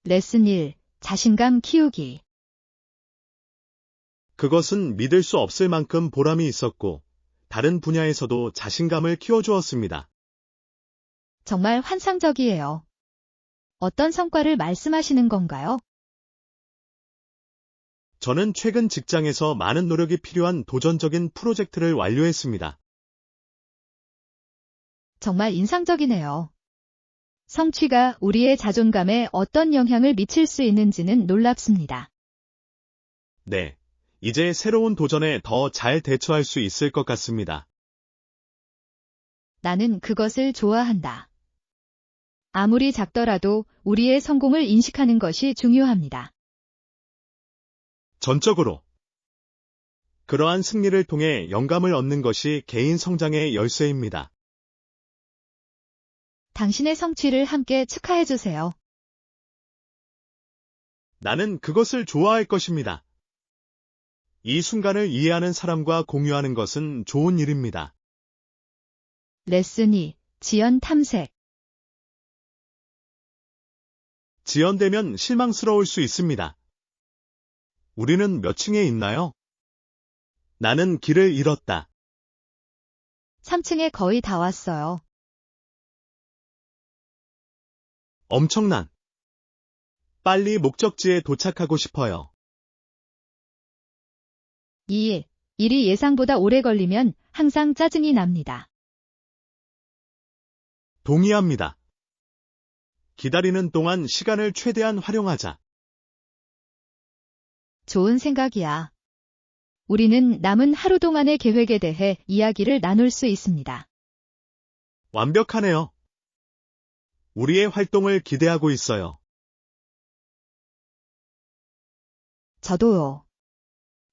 레슨 1. 자신감 키우기. 그것은 믿을 수 없을 만큼 보람이 있었고, 다른 분야에서도 자신감을 키워주었습니다. 정말 환상적이에요. 어떤 성과를 말씀하시는 건가요? 저는 최근 직장에서 많은 노력이 필요한 도전적인 프로젝트를 완료했습니다. 정말 인상적이네요. 성취가 우리의 자존감에 어떤 영향을 미칠 수 있는지는 놀랍습니다. 네, 이제 새로운 도전에 더 잘 대처할 수 있을 것 같습니다. 나는 그것을 좋아한다. 아무리 작더라도 우리의 성공을 인식하는 것이 중요합니다. 전적으로. 그러한 승리를 통해 영감을 얻는 것이 개인 성장의 열쇠입니다. 당신의 성취를 함께 축하해주세요. 나는 그것을 좋아할 것입니다. 이 순간을 이해하는 사람과 공유하는 것은 좋은 일입니다. 레슨 2. 지연 탐색. 지연되면 실망스러울 수 있습니다. 우리는 몇 층에 있나요? 나는 길을 잃었다. 3층에 거의 다 왔어요. 엄청난. 빨리 목적지에 도착하고 싶어요. 2. 일이 예상보다 오래 걸리면 항상 짜증이 납니다. 동의합니다. 기다리는 동안 시간을 최대한 활용하자. 좋은 생각이야. 우리는 남은 하루 동안의 계획에 대해 이야기를 나눌 수 있습니다. 완벽하네요. 우리의 활동을 기대하고 있어요. 저도요.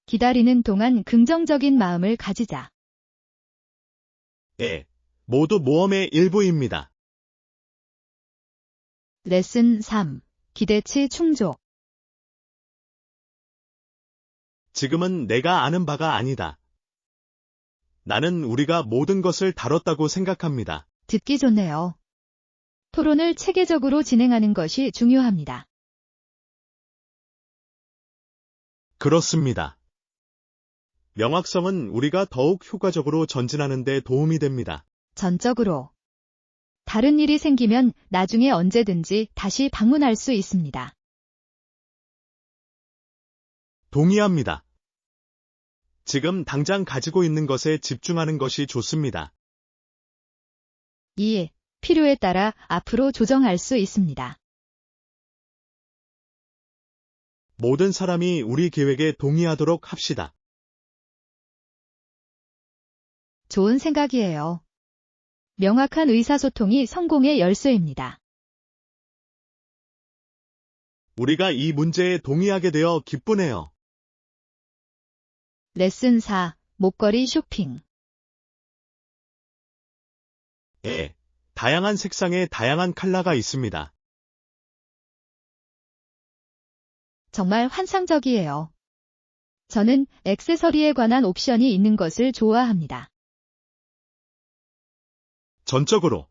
기다리는 동안 긍정적인 마음을 가지자. 예, 모두 모험의 일부입니다. 레슨 3. 기대치 충족. 지금은 내가 아는 바가 아니다. 나는 우리가 모든 것을 다뤘다고 생각합니다. 듣기 좋네요. 토론을 체계적으로 진행하는 것이 중요합니다. 그렇습니다. 명확성은 우리가 더욱 효과적으로 전진하는 데 도움이 됩니다. 전적으로. 다른 일이 생기면 나중에 언제든지 다시 방문할 수 있습니다. 동의합니다. 지금 당장 가지고 있는 것에 집중하는 것이 좋습니다. 2. 필요에 따라 앞으로 조정할 수 있습니다. 모든 사람이 우리 계획에 동의하도록 합시다. 좋은 생각이에요. 명확한 의사소통이 성공의 열쇠입니다. 우리가 이 문제에 동의하게 되어 기쁘네요. 레슨 4. 목걸이 쇼핑. 예, 다양한 색상의 다양한 컬러가 있습니다. 정말 환상적이에요. 저는 액세서리에 관한 옵션이 있는 것을 좋아합니다. 전적으로.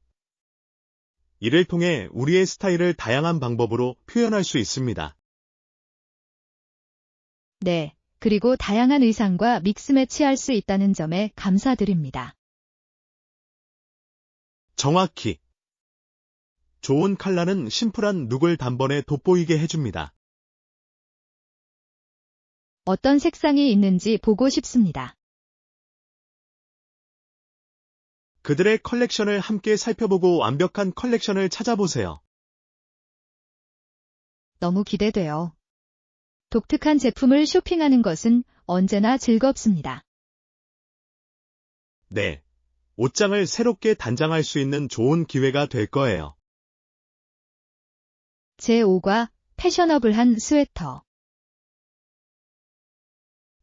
이를 통해 우리의 스타일을 다양한 방법으로 표현할 수 있습니다. 네, 그리고 다양한 의상과 믹스매치할 수 있다는 점에 감사드립니다. 정확히. 좋은 컬러는 심플한 룩을 단번에 돋보이게 해줍니다. 어떤 색상이 있는지 보고 싶습니다. 그들의 컬렉션을 함께 살펴보고 완벽한 컬렉션을 찾아보세요. 너무 기대돼요. 독특한 제품을 쇼핑하는 것은 언제나 즐겁습니다. 네, 옷장을 새롭게 단장할 수 있는 좋은 기회가 될 거예요. 제 5과 패셔너블한 스웨터.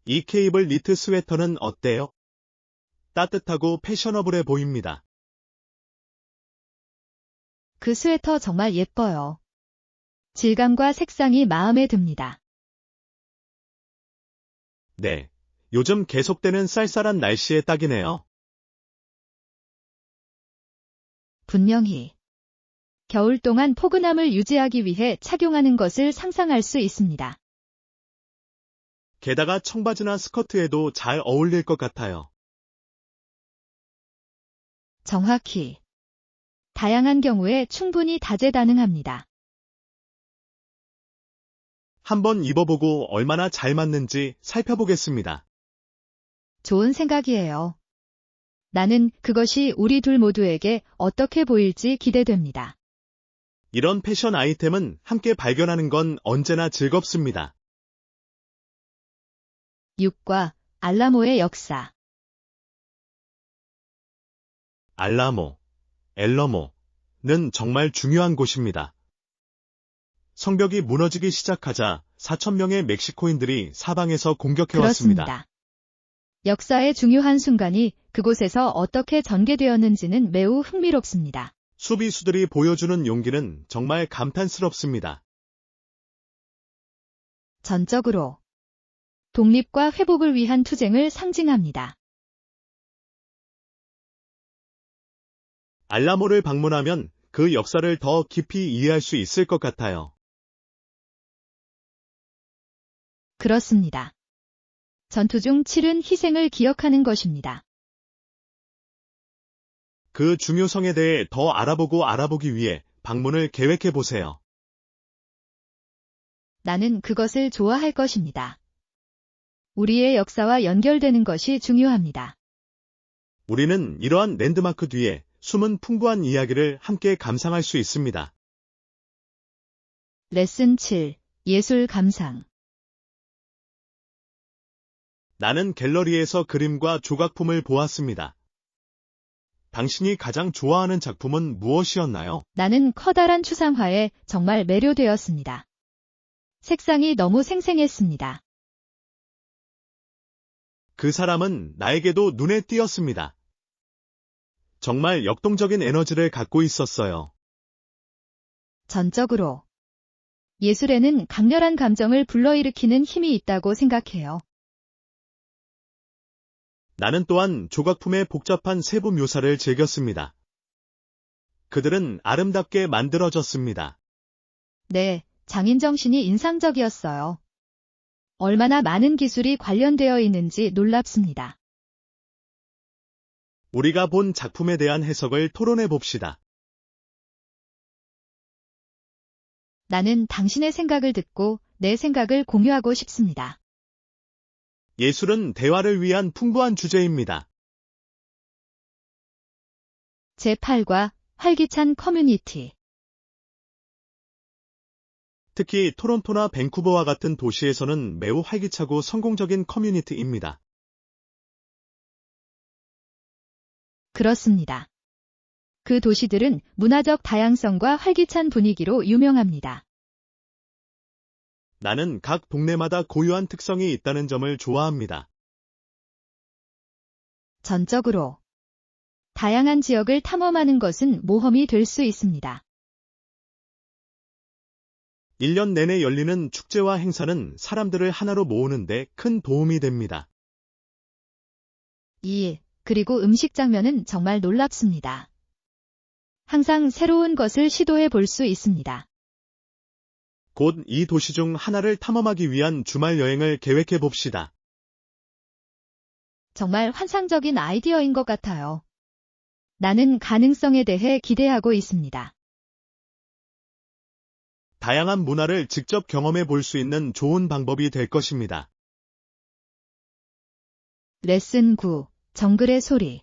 이 케이블 니트 스웨터는 어때요? 따뜻하고 패셔너블해 보입니다. 그 스웨터 정말 예뻐요. 질감과 색상이 마음에 듭니다. 네, 요즘 계속되는 쌀쌀한 날씨에 딱이네요. 분명히. 겨울 동안 포근함을 유지하기 위해 착용하는 것을 상상할 수 있습니다. 게다가 청바지나 스커트에도 잘 어울릴 것 같아요. 정확히. 다양한 경우에 충분히 다재다능합니다. 한번 입어보고 얼마나 잘 맞는지 살펴보겠습니다. 좋은 생각이에요. 나는 그것이 우리 둘 모두에게 어떻게 보일지 기대됩니다. 이런 패션 아이템은 함께 발견하는 건 언제나 즐겁습니다. 6과 알라모의 역사. 알라모, 엘러모는 정말 중요한 곳입니다. 성벽이 무너지기 시작하자 4,000명의 멕시코인들이 사방에서 공격해왔습니다. 그렇습니다. 역사의 중요한 순간이 그곳에서 어떻게 전개되었는지는 매우 흥미롭습니다. 수비수들이 보여주는 용기는 정말 감탄스럽습니다. 전적으로 독립과 회복을 위한 투쟁을 상징합니다. 알라모를 방문하면 그 역사를 더 깊이 이해할 수 있을 것 같아요. 그렇습니다. 전투 중 치른 희생을 기억하는 것입니다. 그 중요성에 대해 더 알아보기 위해 방문을 계획해 보세요. 나는 그것을 좋아할 것입니다. 우리의 역사와 연결되는 것이 중요합니다. 우리는 이러한 랜드마크 뒤에 숨은 풍부한 이야기를 함께 감상할 수 있습니다. 레슨 7. 예술 감상. 나는 갤러리에서 그림과 조각품을 보았습니다. 당신이 가장 좋아하는 작품은 무엇이었나요? 나는 커다란 추상화에 정말 매료되었습니다. 색상이 너무 생생했습니다. 그 사람은 나에게도 눈에 띄었습니다. 정말 역동적인 에너지를 갖고 있었어요. 전적으로. 예술에는 강렬한 감정을 불러일으키는 힘이 있다고 생각해요. 나는 또한 조각품의 복잡한 세부 묘사를 즐겼습니다. 그들은 아름답게 만들어졌습니다. 네, 장인정신이 인상적이었어요. 얼마나 많은 기술이 관련되어 있는지 놀랍습니다. 우리가 본 작품에 대한 해석을 토론해 봅시다. 나는 당신의 생각을 듣고 내 생각을 공유하고 싶습니다. 예술은 대화를 위한 풍부한 주제입니다. 제8과 활기찬 커뮤니티. 특히 토론토나 밴쿠버와 같은 도시에서는 매우 활기차고 성공적인 커뮤니티입니다. 그렇습니다. 그 도시들은 문화적 다양성과 활기찬 분위기로 유명합니다. 나는 각 동네마다 고유한 특성이 있다는 점을 좋아합니다. 전적으로. 다양한 지역을 탐험하는 것은 모험이 될 수 있습니다. 1년 내내 열리는 축제와 행사는 사람들을 하나로 모으는데 큰 도움이 됩니다. 2. 그리고 음식 장면은 정말 놀랍습니다. 항상 새로운 것을 시도해 볼 수 있습니다. 곧 이 도시 중 하나를 탐험하기 위한 주말 여행을 계획해 봅시다. 정말 환상적인 아이디어인 것 같아요. 나는 가능성에 대해 기대하고 있습니다. 다양한 문화를 직접 경험해 볼 수 있는 좋은 방법이 될 것입니다. 레슨 9. 정글의 소리.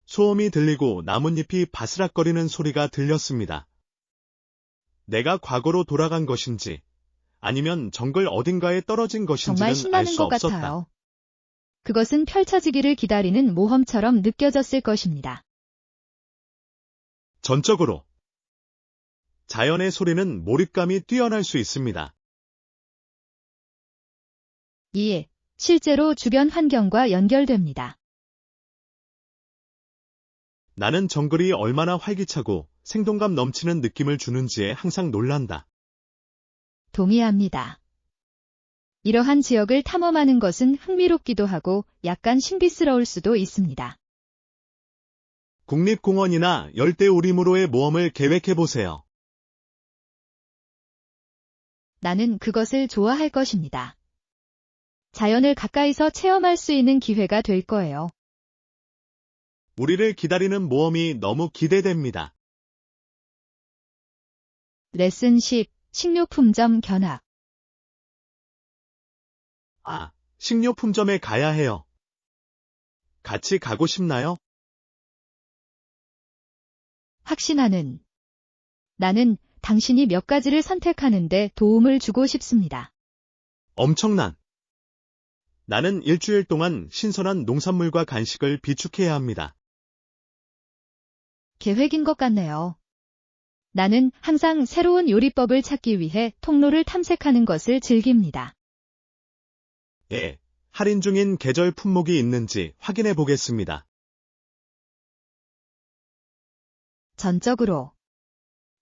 소음이 들리고 나뭇잎이 바스락거리는 소리가 들렸습니다. 내가 과거로 돌아간 것인지 아니면 정글 어딘가에 떨어진 정말 것인지는 알 신나는 수 것 없었다. 같아요. 그것은 펼쳐지기를 기다리는 모험처럼 느껴졌을 것입니다. 전적으로 자연의 소리는 몰입감이 뛰어날 수 있습니다. 2. 실제로 주변 환경과 연결됩니다. 나는 정글이 얼마나 활기차고 생동감 넘치는 느낌을 주는지에 항상 놀란다. 동의합니다. 이러한 지역을 탐험하는 것은 흥미롭기도 하고 약간 신비스러울 수도 있습니다. 국립공원이나 열대우림으로의 모험을 계획해보세요. 나는 그것을 좋아할 것입니다. 자연을 가까이서 체험할 수 있는 기회가 될 거예요. 우리를 기다리는 모험이 너무 기대됩니다. 레슨 10. 식료품점 견학. 아, 식료품점에 가야 해요. 같이 가고 싶나요? 확신하는. 나는 당신이 몇 가지를 선택하는데 도움을 주고 싶습니다. 엄청난. 나는 일주일 동안 신선한 농산물과 간식을 비축해야 합니다. 계획인 것 같네요. 나는 항상 새로운 요리법을 찾기 위해 통로를 탐색하는 것을 즐깁니다. 예, 할인 중인 계절 품목이 있는지 확인해 보겠습니다. 전적으로.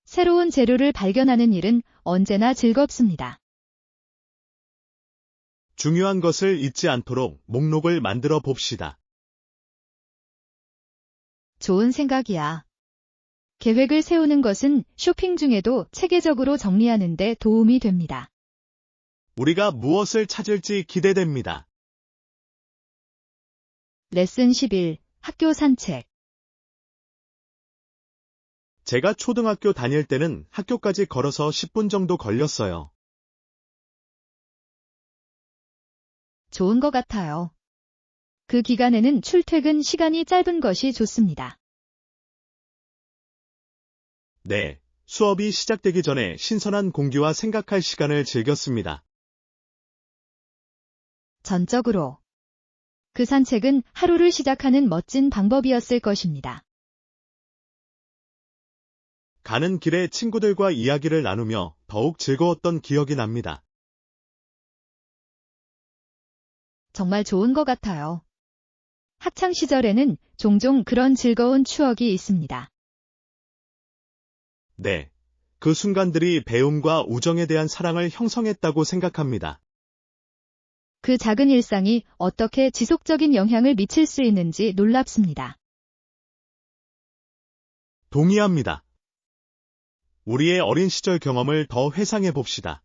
새로운 재료를 발견하는 일은 언제나 즐겁습니다. 중요한 것을 잊지 않도록 목록을 만들어 봅시다. 좋은 생각이야. 계획을 세우는 것은 쇼핑 중에도 체계적으로 정리하는 데 도움이 됩니다. 우리가 무엇을 찾을지 기대됩니다. 레슨 11. 학교 산책. 제가 초등학교 다닐 때는 학교까지 걸어서 10분 정도 걸렸어요. 좋은 것 같아요. 그 기간에는 출퇴근 시간이 짧은 것이 좋습니다. 네, 수업이 시작되기 전에 신선한 공기와 생각할 시간을 즐겼습니다. 전적으로. 그 산책은 하루를 시작하는 멋진 방법이었을 것입니다. 가는 길에 친구들과 이야기를 나누며 더욱 즐거웠던 기억이 납니다. 정말 좋은 것 같아요. 학창 시절에는 종종 그런 즐거운 추억이 있습니다. 네, 그 순간들이 배움과 우정에 대한 사랑을 형성했다고 생각합니다. 그 작은 일상이 어떻게 지속적인 영향을 미칠 수 있는지 놀랍습니다. 동의합니다. 우리의 어린 시절 경험을 더 회상해 봅시다.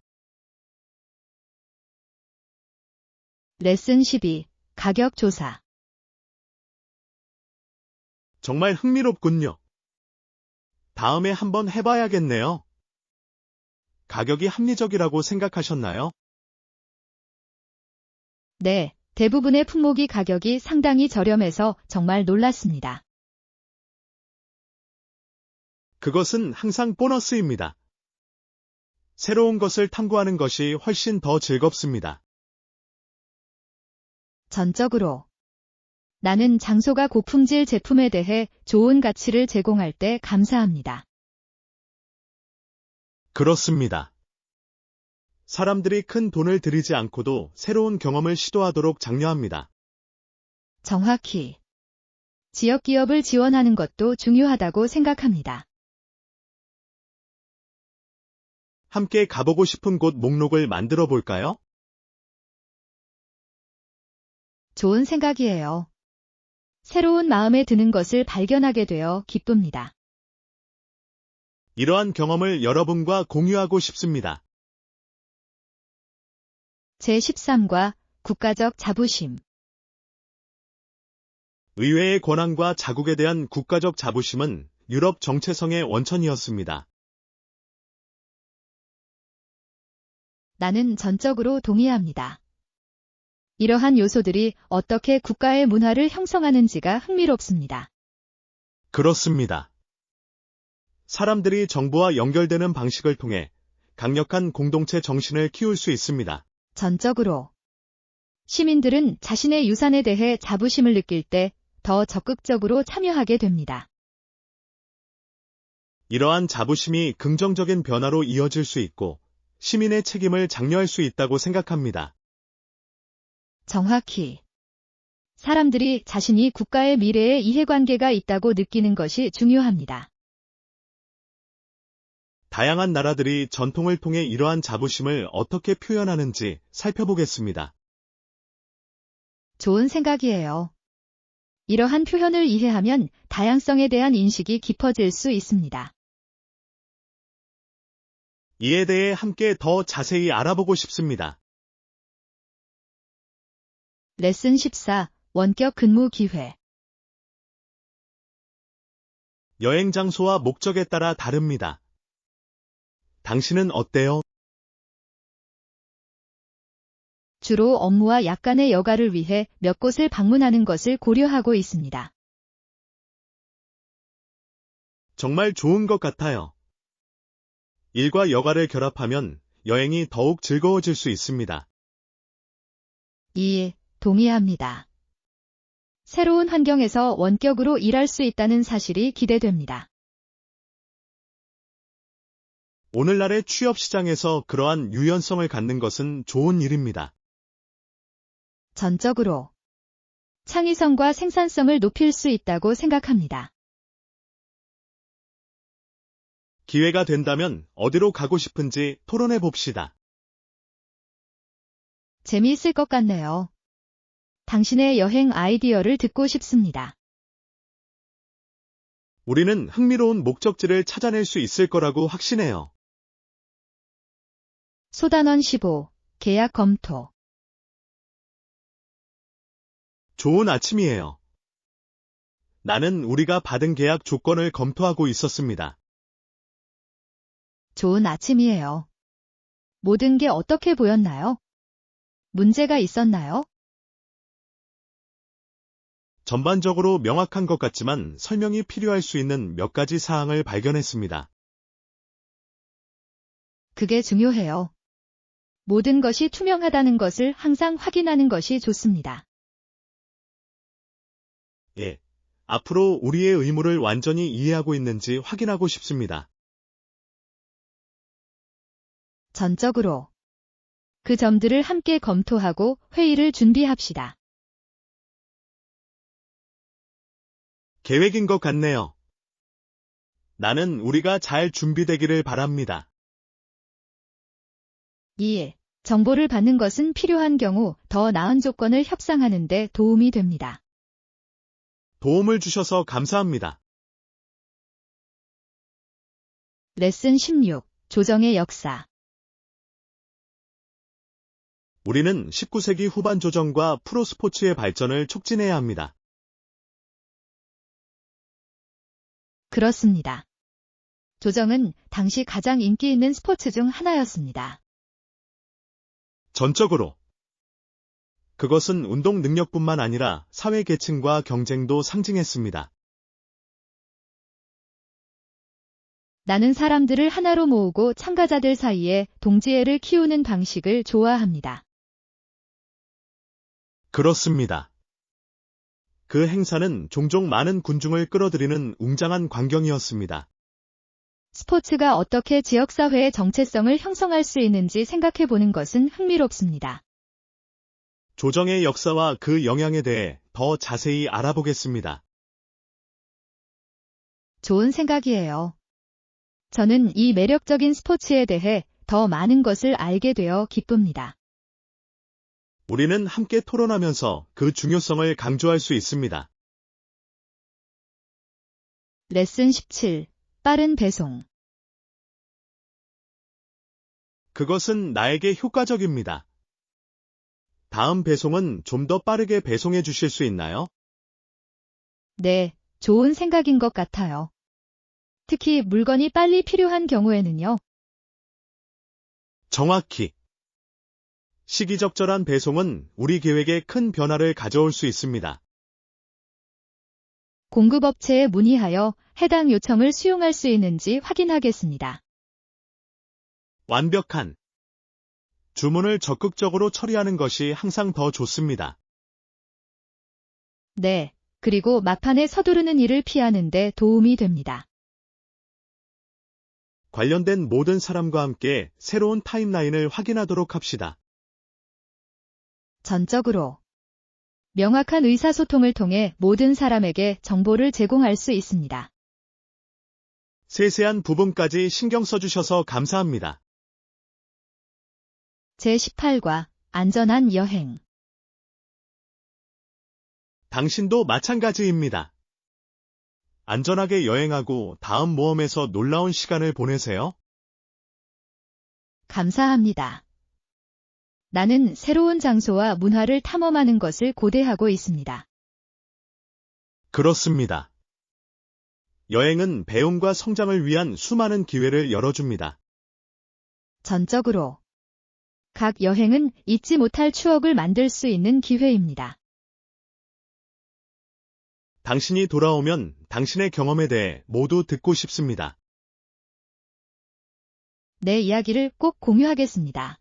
레슨 12. 가격 조사. 정말 흥미롭군요. 다음에 한번 해봐야겠네요. 가격이 합리적이라고 생각하셨나요? 네, 대부분의 품목이 가격이 상당히 저렴해서 정말 놀랐습니다. 그것은 항상 보너스입니다. 새로운 것을 탐구하는 것이 훨씬 더 즐겁습니다. 전적으로. 나는 장소가 고품질 제품에 대해 좋은 가치를 제공할 때 감사합니다. 그렇습니다. 사람들이 큰 돈을 들이지 않고도 새로운 경험을 시도하도록 장려합니다. 정확히. 지역 기업을 지원하는 것도 중요하다고 생각합니다. 함께 가보고 싶은 곳 목록을 만들어 볼까요? 좋은 생각이에요. 새로운 마음에 드는 것을 발견하게 되어 기쁩니다. 이러한 경험을 여러분과 공유하고 싶습니다. 제13과 국가적 자부심. 의회의 권한과 자국에 대한 국가적 자부심은 유럽 정체성의 원천이었습니다. 나는 전적으로 동의합니다. 이러한 요소들이 어떻게 국가의 문화를 형성하는지가 흥미롭습니다. 그렇습니다. 사람들이 정부와 연결되는 방식을 통해 강력한 공동체 정신을 키울 수 있습니다. 전적으로. 시민들은 자신의 유산에 대해 자부심을 느낄 때 더 적극적으로 참여하게 됩니다. 이러한 자부심이 긍정적인 변화로 이어질 수 있고 시민의 책임을 장려할 수 있다고 생각합니다. 정확히. 사람들이 자신이 국가의 미래에 이해관계가 있다고 느끼는 것이 중요합니다. 다양한 나라들이 전통을 통해 이러한 자부심을 어떻게 표현하는지 살펴보겠습니다. 좋은 생각이에요. 이러한 표현을 이해하면 다양성에 대한 인식이 깊어질 수 있습니다. 이에 대해 함께 더 자세히 알아보고 싶습니다. 레슨 14. 원격 근무 기회. 여행 장소와 목적에 따라 다릅니다. 당신은 어때요? 주로 업무와 약간의 여가를 위해 몇 곳을 방문하는 것을 고려하고 있습니다. 정말 좋은 것 같아요. 일과 여가를 결합하면 여행이 더욱 즐거워질 수 있습니다. 2. 동의합니다. 새로운 환경에서 원격으로 일할 수 있다는 사실이 기대됩니다. 오늘날의 취업 시장에서 그러한 유연성을 갖는 것은 좋은 일입니다. 전적으로 창의성과 생산성을 높일 수 있다고 생각합니다. 기회가 된다면 어디로 가고 싶은지 토론해 봅시다. 재미있을 것 같네요. 당신의 여행 아이디어를 듣고 싶습니다. 우리는 흥미로운 목적지를 찾아낼 수 있을 거라고 확신해요. 소단원 15. 계약 검토. 좋은 아침이에요. 나는 우리가 받은 계약 조건을 검토하고 있었습니다. 좋은 아침이에요. 모든 게 어떻게 보였나요? 문제가 있었나요? 전반적으로 명확한 것 같지만 설명이 필요할 수 있는 몇 가지 사항을 발견했습니다. 그게 중요해요. 모든 것이 투명하다는 것을 항상 확인하는 것이 좋습니다. 예. 앞으로 우리의 의무를 완전히 이해하고 있는지 확인하고 싶습니다. 전적으로. 그 점들을 함께 검토하고 회의를 준비합시다. 계획인 것 같네요. 나는 우리가 잘 준비되기를 바랍니다. 2. 정보를 받는 것은 필요한 경우 더 나은 조건을 협상하는 데 도움이 됩니다. 도움을 주셔서 감사합니다. 레슨 16. 조정의 역사. 우리는 19세기 후반 조정과 프로스포츠의 발전을 촉진해야 합니다. 그렇습니다. 조정은 당시 가장 인기 있는 스포츠 중 하나였습니다. 전적으로. 그것은 운동 능력뿐만 아니라 사회 계층과 경쟁도 상징했습니다. 나는 사람들을 하나로 모으고 참가자들 사이에 동지애를 키우는 방식을 좋아합니다. 그렇습니다. 그 행사는 종종 많은 군중을 끌어들이는 웅장한 광경이었습니다. 스포츠가 어떻게 지역사회의 정체성을 형성할 수 있는지 생각해보는 것은 흥미롭습니다. 조정의 역사와 그 영향에 대해 더 자세히 알아보겠습니다. 좋은 생각이에요. 저는 이 매력적인 스포츠에 대해 더 많은 것을 알게 되어 기쁩니다. 우리는 함께 토론하면서 그 중요성을 강조할 수 있습니다. 레슨 17. 빠른 배송. 그것은 나에게 효과적입니다. 다음 배송은 좀 더 빠르게 배송해 주실 수 있나요? 네, 좋은 생각인 것 같아요. 특히 물건이 빨리 필요한 경우에는요. 정확히. 시기적절한 배송은 우리 계획에 큰 변화를 가져올 수 있습니다. 공급업체에 문의하여 해당 요청을 수용할 수 있는지 확인하겠습니다. 완벽한. 주문을 적극적으로 처리하는 것이 항상 더 좋습니다. 네, 그리고 막판에 서두르는 일을 피하는 데 도움이 됩니다. 관련된 모든 사람과 함께 새로운 타임라인을 확인하도록 합시다. 전적으로. 명확한 의사소통을 통해 모든 사람에게 정보를 제공할 수 있습니다. 세세한 부분까지 신경 써주셔서 감사합니다. 제18과 안전한 여행. 당신도 마찬가지입니다. 안전하게 여행하고 다음 모험에서 놀라운 시간을 보내세요. 감사합니다. 나는 새로운 장소와 문화를 탐험하는 것을 고대하고 있습니다. 그렇습니다. 여행은 배움과 성장을 위한 수많은 기회를 열어줍니다. 전적으로. 각 여행은 잊지 못할 추억을 만들 수 있는 기회입니다. 당신이 돌아오면 당신의 경험에 대해 모두 듣고 싶습니다. 내 이야기를 꼭 공유하겠습니다.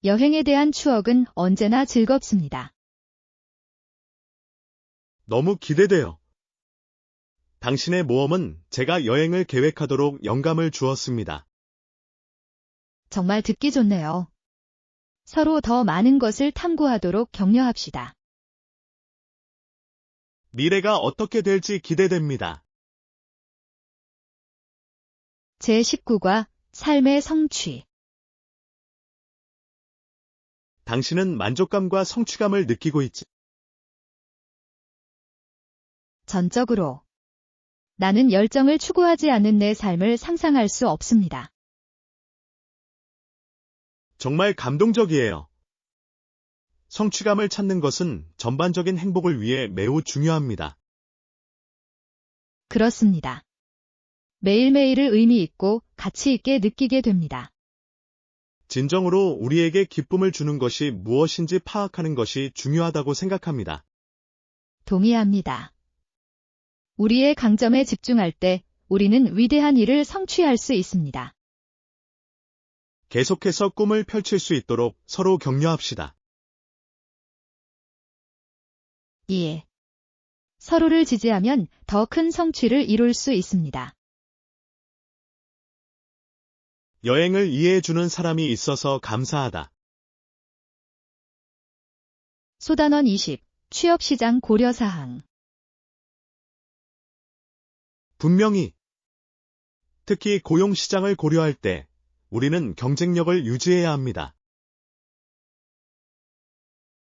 여행에 대한 추억은 언제나 즐겁습니다. 너무 기대돼요. 당신의 모험은 제가 여행을 계획하도록 영감을 주었습니다. 정말 듣기 좋네요. 서로 더 많은 것을 탐구하도록 격려합시다. 미래가 어떻게 될지 기대됩니다. 제19과 삶의 성취. 당신은 만족감과 성취감을 느끼고 있지. 전적으로. 나는 열정을 추구하지 않는 내 삶을 상상할 수 없습니다. 정말 감동적이에요. 성취감을 찾는 것은 전반적인 행복을 위해 매우 중요합니다. 그렇습니다. 매일매일을 의미 있고 가치 있게 느끼게 됩니다. 진정으로 우리에게 기쁨을 주는 것이 무엇인지 파악하는 것이 중요하다고 생각합니다. 동의합니다. 우리의 강점에 집중할 때 우리는 위대한 일을 성취할 수 있습니다. 계속해서 꿈을 펼칠 수 있도록 서로 격려합시다. 예. 서로를 지지하면 더 큰 성취를 이룰 수 있습니다. 여행을 이해해주는 사람이 있어서 감사하다. 소단원 20. 취업시장 고려사항. 분명히. 특히 고용시장을 고려할 때 우리는 경쟁력을 유지해야 합니다.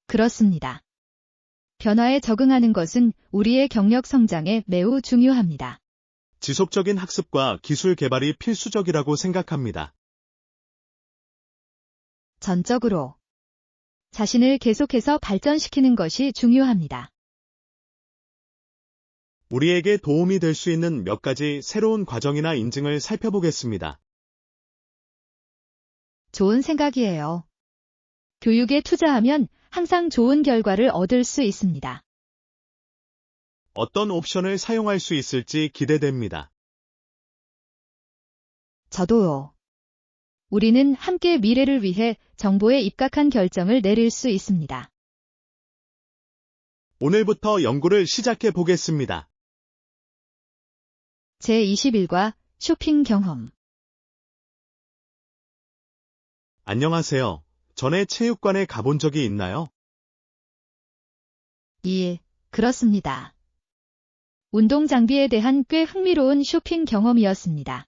그렇습니다. 변화에 적응하는 것은 우리의 경력 성장에 매우 중요합니다. 지속적인 학습과 기술 개발이 필수적이라고 생각합니다. 전적으로. 자신을 계속해서 발전시키는 것이 중요합니다. 우리에게 도움이 될 수 있는 몇 가지 새로운 과정이나 인증을 살펴보겠습니다. 좋은 생각이에요. 교육에 투자하면 항상 좋은 결과를 얻을 수 있습니다. 어떤 옵션을 사용할 수 있을지 기대됩니다. 저도요. 우리는 함께 미래를 위해 정보에 입각한 결정을 내릴 수 있습니다. 오늘부터 연구를 시작해 보겠습니다. 제21과 쇼핑 경험. 안녕하세요. 전에 체육관에 가본 적이 있나요? 예, 그렇습니다. 운동 장비에 대한 꽤 흥미로운 쇼핑 경험이었습니다.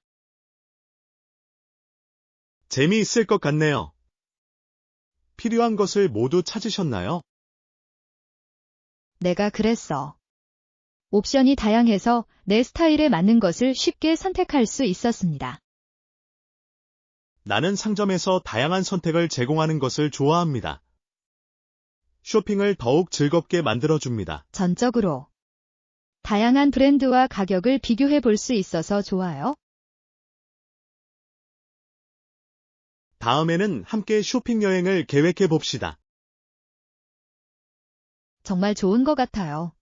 재미있을 것 같네요. 필요한 것을 모두 찾으셨나요? 내가 그랬어. 옵션이 다양해서 내 스타일에 맞는 것을 쉽게 선택할 수 있었습니다. 나는 상점에서 다양한 선택을 제공하는 것을 좋아합니다. 쇼핑을 더욱 즐겁게 만들어줍니다. 전적으로. 다양한 브랜드와 가격을 비교해 볼 수 있어서 좋아요. 다음에는 함께 쇼핑 여행을 계획해 봅시다. 정말 좋은 것 같아요.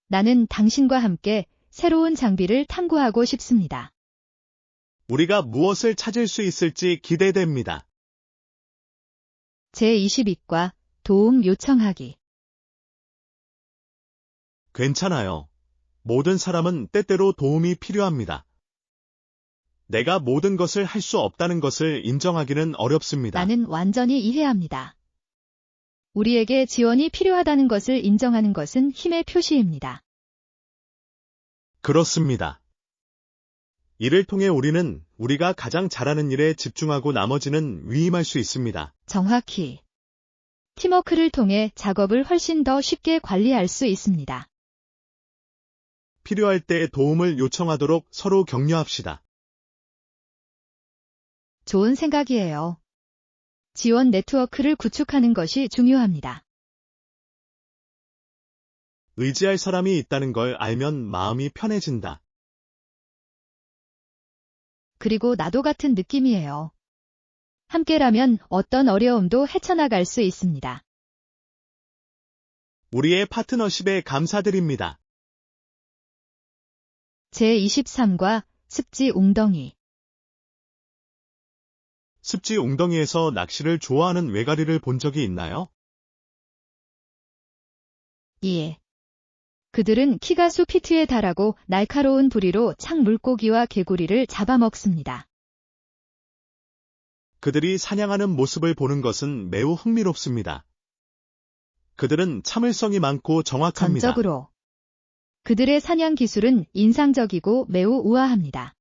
나는 당신과 함께 새로운 장비를 탐구하고 싶습니다. 우리가 무엇을 찾을 수 있을지 기대됩니다. 제22과 도움 요청하기. 괜찮아요. 모든 사람은 때때로 도움이 필요합니다. 내가 모든 것을 할 수 없다는 것을 인정하기는 어렵습니다. 나는 완전히 이해합니다. 우리에게 지원이 필요하다는 것을 인정하는 것은 힘의 표시입니다. 그렇습니다. 이를 통해 우리는 우리가 가장 잘하는 일에 집중하고 나머지는 위임할 수 있습니다. 정확히. 팀워크를 통해 작업을 훨씬 더 쉽게 관리할 수 있습니다. 필요할 때 도움을 요청하도록 서로 격려합시다. 좋은 생각이에요. 지원 네트워크를 구축하는 것이 중요합니다. 의지할 사람이 있다는 걸 알면 마음이 편해진다. 그리고 나도 같은 느낌이에요. 함께라면 어떤 어려움도 헤쳐나갈 수 있습니다. 우리의 파트너십에 감사드립니다. 제23과 습지 웅덩이. 습지 웅덩이에서 낚시를 좋아하는 외가리를 본 적이 있나요? 예. 그들은 키가 수피트에 달하고 날카로운 부리로 창 물고기와 개구리를 잡아먹습니다. 그들이 사냥하는 모습을 보는 것은 매우 흥미롭습니다. 그들은 참을성이 많고 정확합니다. 전적으로. 그들의 사냥 기술은 인상적이고 매우 우아합니다.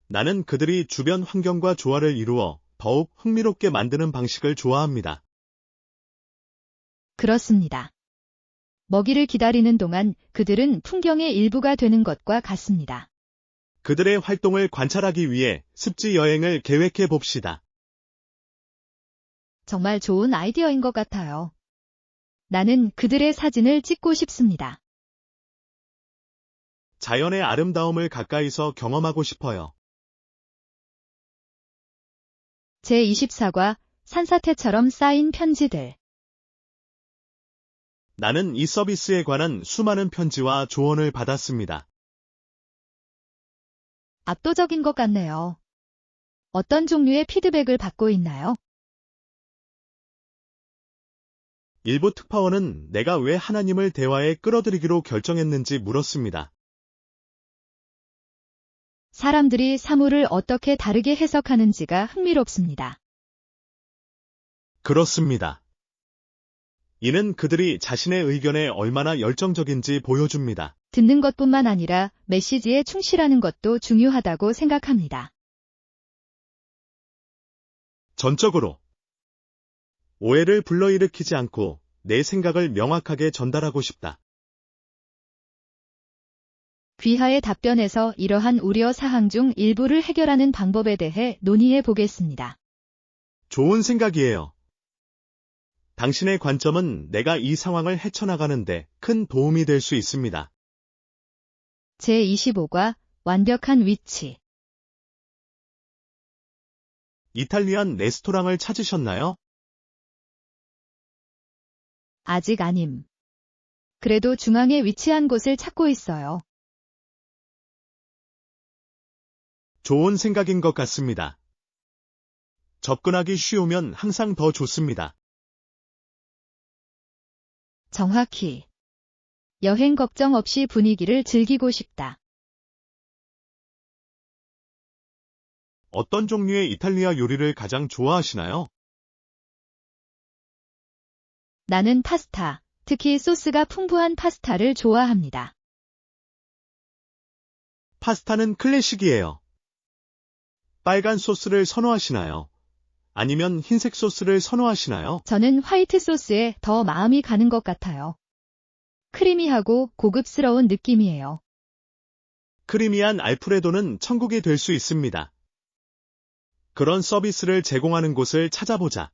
나는 그들이 주변 환경과 조화를 이루어 더욱 흥미롭게 만드는 방식을 좋아합니다. 그렇습니다. 먹이를 기다리는 동안 그들은 풍경의 일부가 되는 것과 같습니다. 그들의 활동을 관찰하기 위해 습지 여행을 계획해 봅시다. 정말 좋은 아이디어인 것 같아요. 나는 그들의 사진을 찍고 싶습니다. 자연의 아름다움을 가까이서 경험하고 싶어요. 제24과 산사태처럼 쌓인 편지들. 나는 이 서비스에 관한 수많은 편지와 조언을 받았습니다. 압도적인 것 같네요. 어떤 종류의 피드백을 받고 있나요? 일부 특파원은 내가 왜 하나님을 대화에 끌어들이기로 결정했는지 물었습니다. 사람들이 사물을 어떻게 다르게 해석하는지가 흥미롭습니다. 그렇습니다. 이는 그들이 자신의 의견에 얼마나 열정적인지 보여줍니다. 듣는 것뿐만 아니라 메시지에 충실하는 것도 중요하다고 생각합니다. 전적으로 오해를 불러일으키지 않고 내 생각을 명확하게 전달하고 싶다. 귀하의 답변에서 이러한 우려 사항 중 일부를 해결하는 방법에 대해 논의해 보겠습니다. 좋은 생각이에요. 당신의 관점은 내가 이 상황을 헤쳐나가는데 큰 도움이 될 수 있습니다. 제25과 완벽한 위치. 이탈리안 레스토랑을 찾으셨나요? 아직 아님. 그래도 중앙에 위치한 곳을 찾고 있어요. 좋은 생각인 것 같습니다. 접근하기 쉬우면 항상 더 좋습니다. 정확히. 여행 걱정 없이 분위기를 즐기고 싶다. 어떤 종류의 이탈리아 요리를 가장 좋아하시나요? 나는 파스타, 특히 소스가 풍부한 파스타를 좋아합니다. 파스타는 클래식이에요. 빨간 소스를 선호하시나요? 아니면 흰색 소스를 선호하시나요? 저는 화이트 소스에 더 마음이 가는 것 같아요. 크리미하고 고급스러운 느낌이에요. 크리미한 알프레도는 천국이 될 수 있습니다. 그런 서비스를 제공하는 곳을 찾아보자.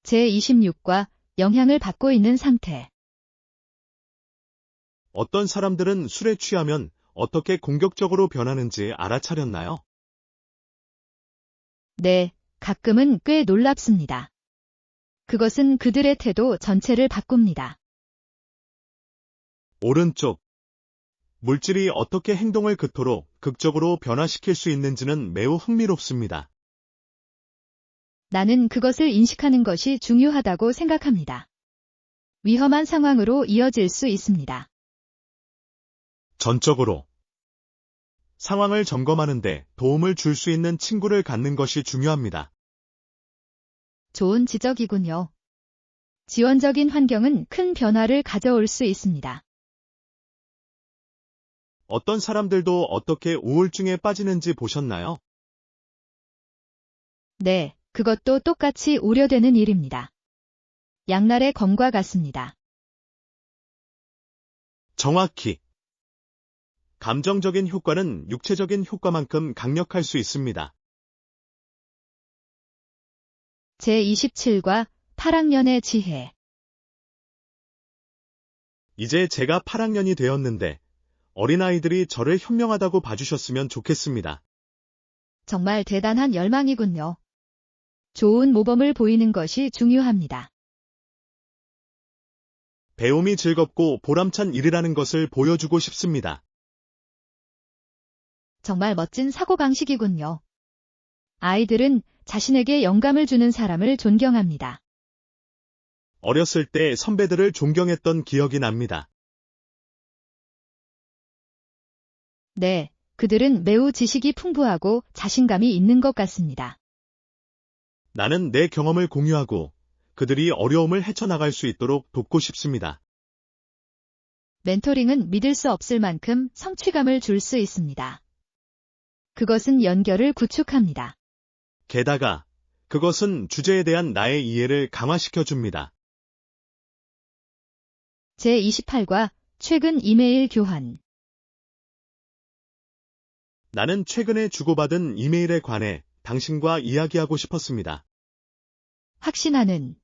제26과 영향을 받고 있는 상태. 어떤 사람들은 술에 취하면 어떻게 공격적으로 변하는지 알아차렸나요? 네, 가끔은 꽤 놀랍습니다. 그것은 그들의 태도 전체를 바꿉니다. 오른쪽. 물질이 어떻게 행동을 그토록 극적으로 변화시킬 수 있는지는 매우 흥미롭습니다. 나는 그것을 인식하는 것이 중요하다고 생각합니다. 위험한 상황으로 이어질 수 있습니다. 전적으로. 상황을 점검하는데 도움을 줄 수 있는 친구를 갖는 것이 중요합니다. 좋은 지적이군요. 지원적인 환경은 큰 변화를 가져올 수 있습니다. 어떤 사람들도 어떻게 우울증에 빠지는지 보셨나요? 네, 그것도 똑같이 우려되는 일입니다. 양날의 검과 같습니다. 정확히. 감정적인 효과는 육체적인 효과만큼 강력할 수 있습니다. 제27과 8학년의 지혜. 이제 제가 8학년이 되었는데 어린아이들이 저를 현명하다고 봐주셨으면 좋겠습니다. 정말 대단한 열망이군요. 좋은 모범을 보이는 것이 중요합니다. 배움이 즐겁고 보람찬 일이라는 것을 보여주고 싶습니다. 정말 멋진 사고방식이군요. 아이들은 자신에게 영감을 주는 사람을 존경합니다. 어렸을 때 선배들을 존경했던 기억이 납니다. 네, 그들은 매우 지식이 풍부하고 자신감이 있는 것 같습니다. 나는 내 경험을 공유하고 그들이 어려움을 헤쳐나갈 수 있도록 돕고 싶습니다. 멘토링은 믿을 수 없을 만큼 성취감을 줄 수 있습니다. 그것은 연결을 구축합니다. 게다가 그것은 주제에 대한 나의 이해를 강화시켜 줍니다. 제28과 최근 이메일 교환. 나는 최근에 주고받은 이메일에 관해 당신과 이야기하고 싶었습니다. 확신하는.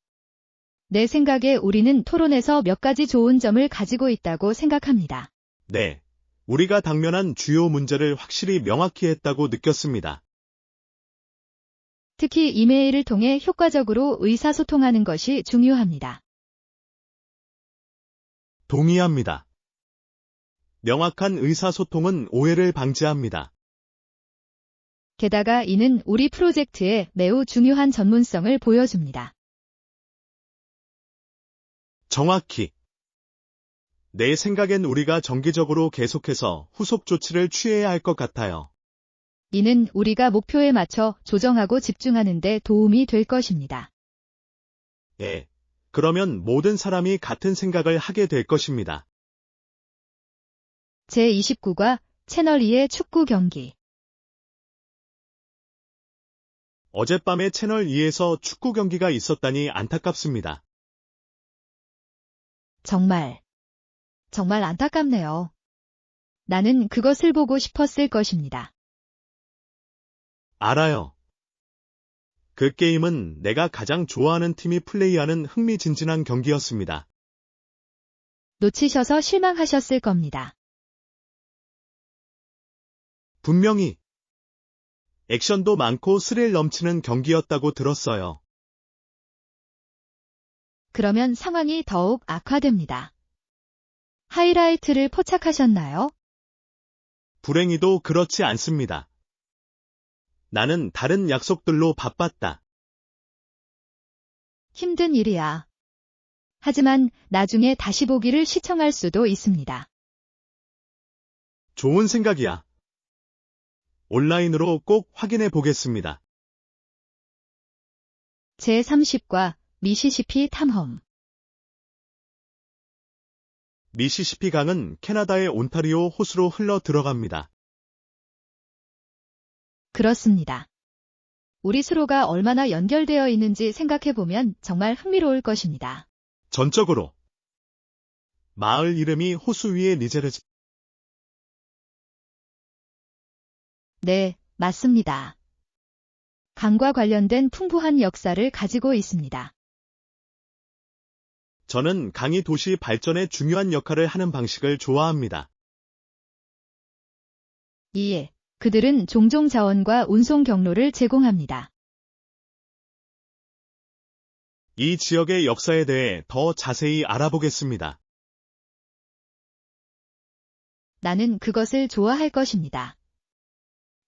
내 생각에 우리는 토론에서 몇 가지 좋은 점을 가지고 있다고 생각합니다. 네, 우리가 당면한 주요 문제를 확실히 명확히 했다고 느꼈습니다. 특히 이메일을 통해 효과적으로 의사소통하는 것이 중요합니다. 동의합니다. 명확한 의사소통은 오해를 방지합니다. 게다가 이는 우리 프로젝트에 매우 중요한 전문성을 보여줍니다. 정확히. 내 생각엔 우리가 정기적으로 계속해서 후속 조치를 취해야 할 것 같아요. 이는 우리가 목표에 맞춰 조정하고 집중하는 데 도움이 될 것입니다. 예. 그러면 모든 사람이 같은 생각을 하게 될 것입니다. 제29과 채널2의 축구 경기. 어젯밤에 채널 2에서 축구 경기가 있었다니 안타깝습니다. 정말 안타깝네요. 나는 그것을 보고 싶었을 것입니다. 알아요. 그 게임은 내가 가장 좋아하는 팀이 플레이하는 흥미진진한 경기였습니다. 놓치셔서 실망하셨을 겁니다. 분명히 액션도 많고 스릴 넘치는 경기였다고 들었어요. 그러면 상황이 더욱 악화됩니다. 하이라이트를 포착하셨나요? 불행히도 그렇지 않습니다. 나는 다른 약속들로 바빴다. 힘든 일이야. 하지만 나중에 다시 보기를 시청할 수도 있습니다. 좋은 생각이야. 온라인으로 꼭 확인해 보겠습니다. 제30과 미시시피 탐험. 미시시피 강은 캐나다의 온타리오 호수로 흘러 들어갑니다. 그렇습니다. 우리 수로가 얼마나 연결되어 있는지 생각해보면 정말 흥미로울 것입니다. 전적으로 마을 이름이 호수 위의 리제르즈. 네, 맞습니다. 강과 관련된 풍부한 역사를 가지고 있습니다. 저는 강이 도시 발전에 중요한 역할을 하는 방식을 좋아합니다. 이에 그들은 종종 자원과 운송 경로를 제공합니다. 이 지역의 역사에 대해 더 자세히 알아보겠습니다. 나는 그것을 좋아할 것입니다.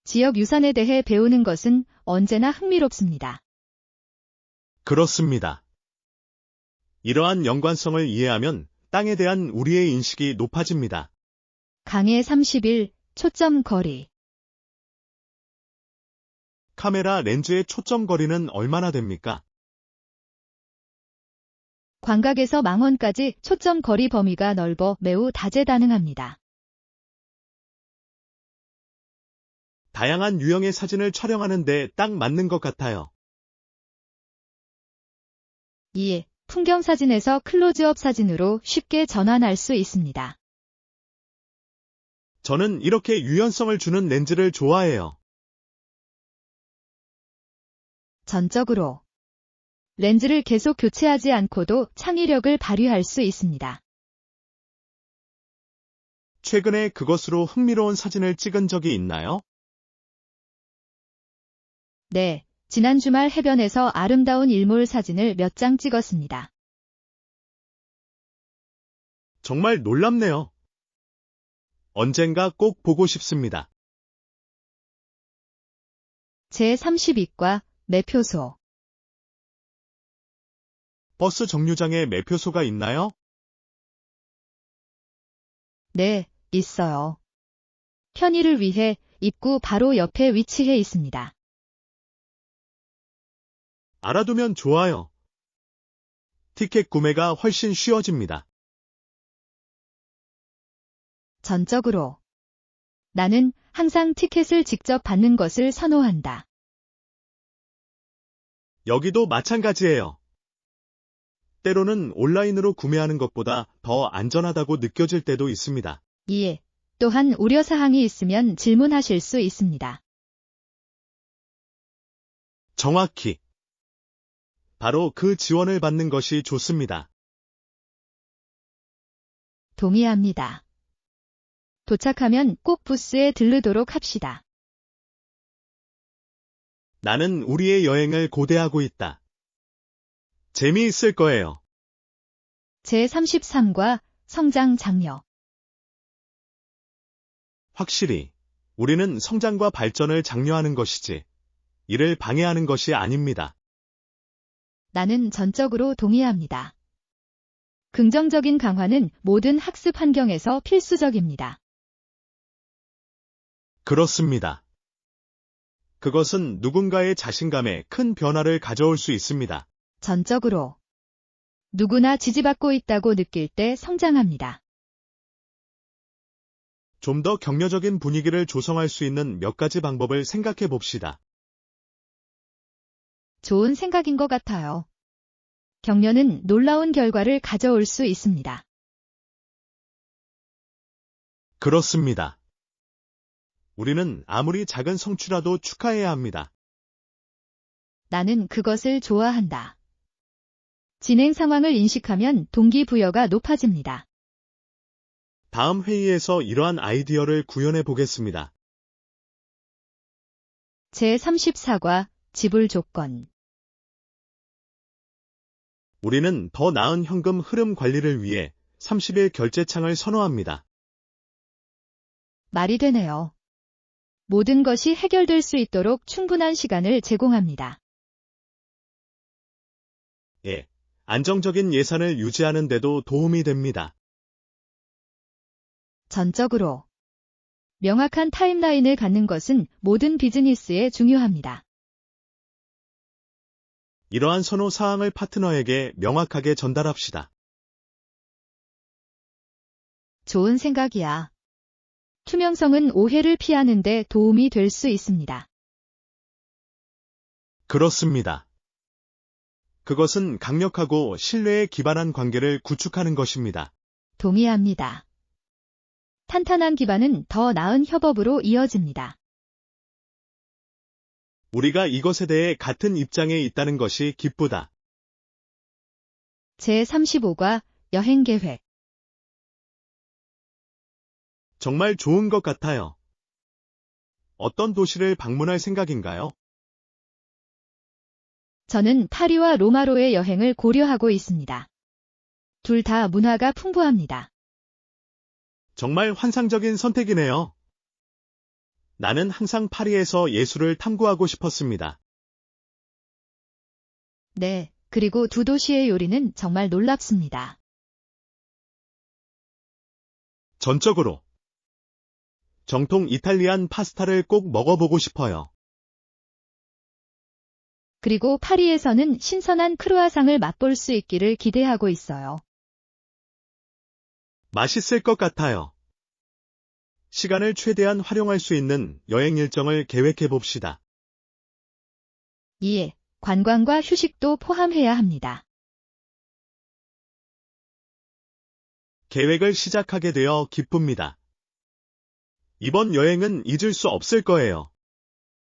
지역 유산에 대해 배우는 것은 언제나 흥미롭습니다. 그렇습니다. 이러한 연관성을 이해하면 땅에 대한 우리의 인식이 높아집니다. 강의 31, 초점 거리. 카메라 렌즈의 초점 거리는 얼마나 됩니까? 광각에서 망원까지 초점 거리 범위가 넓어 매우 다재다능합니다. 다양한 유형의 사진을 촬영하는 데 딱 맞는 것 같아요. 2. 풍경 사진에서 클로즈업 사진으로 쉽게 전환할 수 있습니다. 저는 이렇게 유연성을 주는 렌즈를 좋아해요. 전적으로. 렌즈를 계속 교체하지 않고도 창의력을 발휘할 수 있습니다. 최근에 그것으로 흥미로운 사진을 찍은 적이 있나요? 네, 지난 주말 해변에서 아름다운 일몰 사진을 몇 장 찍었습니다. 정말 놀랍네요. 언젠가 꼭 보고 싶습니다. 제32과 매표소. 버스 정류장에 매표소가 있나요? 네, 있어요. 편의를 위해 입구 바로 옆에 위치해 있습니다. 알아두면 좋아요. 티켓 구매가 훨씬 쉬워집니다. 전적으로. 나는 항상 티켓을 직접 받는 것을 선호한다. 여기도 마찬가지예요. 때로는 온라인으로 구매하는 것보다 더 안전하다고 느껴질 때도 있습니다. 2. 또한 우려사항이 있으면 질문하실 수 있습니다. 정확히. 바로 그 지원을 받는 것이 좋습니다. 동의합니다. 도착하면 꼭 부스에 들르도록 합시다. 나는 우리의 여행을 고대하고 있다. 재미있을 거예요. 제33과 성장 장려. 확실히, 우리는 성장과 발전을 장려하는 것이지, 이를 방해하는 것이 아닙니다. 나는 전적으로 동의합니다. 긍정적인 강화는 모든 학습 환경에서 필수적입니다. 그렇습니다. 그것은 누군가의 자신감에 큰 변화를 가져올 수 있습니다. 전적으로. 누구나 지지받고 있다고 느낄 때 성장합니다. 좀 더 격려적인 분위기를 조성할 수 있는 몇 가지 방법을 생각해 봅시다. 좋은 생각인 것 같아요. 격려는 놀라운 결과를 가져올 수 있습니다. 그렇습니다. 우리는 아무리 작은 성취라도 축하해야 합니다. 나는 그것을 좋아한다. 진행 상황을 인식하면 동기부여가 높아집니다. 다음 회의에서 이러한 아이디어를 구현해 보겠습니다. 제34과 지불 조건. 우리는 더 나은 현금 흐름 관리를 위해 30일 결제창을 선호합니다. 말이 되네요. 모든 것이 해결될 수 있도록 충분한 시간을 제공합니다. 예, 안정적인 예산을 유지하는 데도 도움이 됩니다. 전적으로. 명확한 타임라인을 갖는 것은 모든 비즈니스에 중요합니다. 이러한 선호 사항을 파트너에게 명확하게 전달합시다. 좋은 생각이야. 투명성은 오해를 피하는 데 도움이 될 수 있습니다. 그렇습니다. 그것은 강력하고 신뢰에 기반한 관계를 구축하는 것입니다. 동의합니다. 탄탄한 기반은 더 나은 협업으로 이어집니다. 우리가 이것에 대해 같은 입장에 있다는 것이 기쁘다. 제35과 여행 계획. 정말 좋은 것 같아요. 어떤 도시를 방문할 생각인가요? 저는 파리와 로마로의 여행을 고려하고 있습니다. 둘 다 문화가 풍부합니다. 정말 환상적인 선택이네요. 나는 항상 파리에서 예술을 탐구하고 싶었습니다. 네, 그리고 두 도시의 요리는 정말 놀랍습니다. 전적으로. 정통 이탈리안 파스타를 꼭 먹어보고 싶어요. 그리고 파리에서는 신선한 크루아상을 맛볼 수 있기를 기대하고 있어요. 맛있을 것 같아요. 시간을 최대한 활용할 수 있는 여행 일정을 계획해 봅시다. 2. 관광과 휴식도 포함해야 합니다. 계획을 시작하게 되어 기쁩니다. 이번 여행은 잊을 수 없을 거예요.